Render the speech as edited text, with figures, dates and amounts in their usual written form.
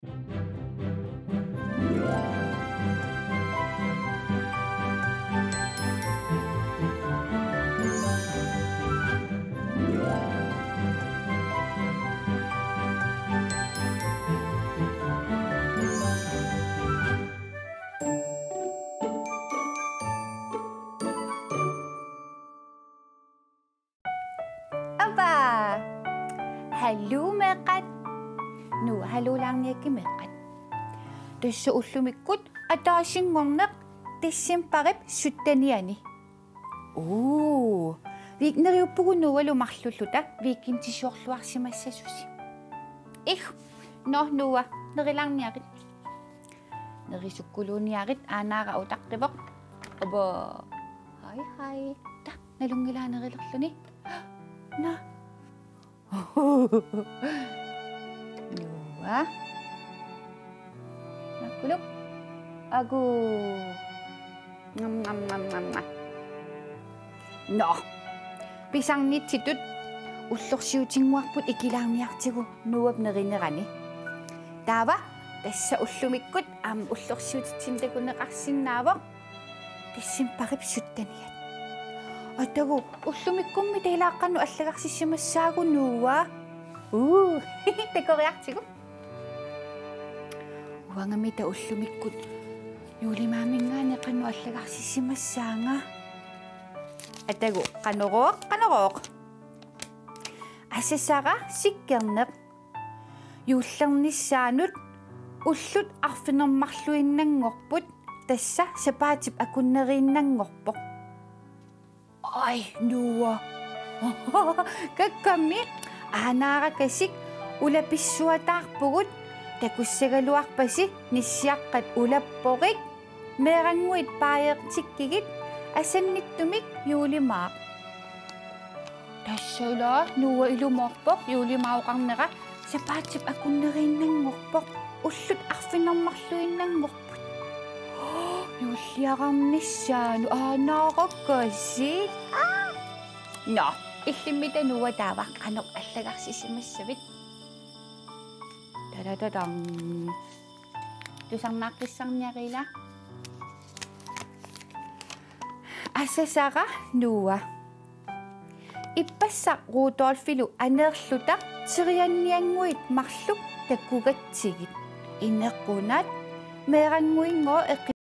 Aba! Hallo meqat. Nu halulaarniakki meqqat. Tassa ullumikkut ataasinngorneq tissimparip suttaniani. Viikneriuppugu nualumarlulluta viikkintisuorluarsimassasusi. Nuwa nerilaarniaqit. Nerisukkuluniaqit aanaara utaqqivoq. Aba. Hai. Ta nalungilaanerilerluni. Na. Nuwa. Nakuluk. Agu. Ngam. No. Pisang nitsitut уллорсиутингуарпут икилаарниартигу нуап неринерани. Таава тасса уллумиккут уллорсиутитсинтакунеқарсиннаавоқ тиссимпарип суттаниат. Атагу уллумиккумми таилааққанну аллагарсиссимассаагу нуа. Такориартигу. Уангамита уллумиккут юлимаамингаани қанну аллагарсиссимассаанга. Атагу канороқ. Асасара сиккернеқ юуллерниссаанут уллут арфинермарлуиннангорпут тасса сапаатип акуннерииннангорпоқ. Ай нуа. Какками аанааракасик улаписсуатаарпугут такуссагалуарпаси ниссиаққат улаппорик мерангуит паертиккигит асанниттумик юулимаақ. Тассала нуа илуморпоқ юулимаоқарнера сапаатип акуннерииннангорпоқ уллут арфинермарлуиннангорпут. Юуллиақарниссаану аанаараккаси. Но иллиммита нуа таава қанеқ аллагарсисимассавит. Тадададан. Тусарнааққиссарниарила. Асасара нуа иппассақ Рудольфилу анеерлута сирианниангуит марлук таккугатсигит инеққунат мерангуингоо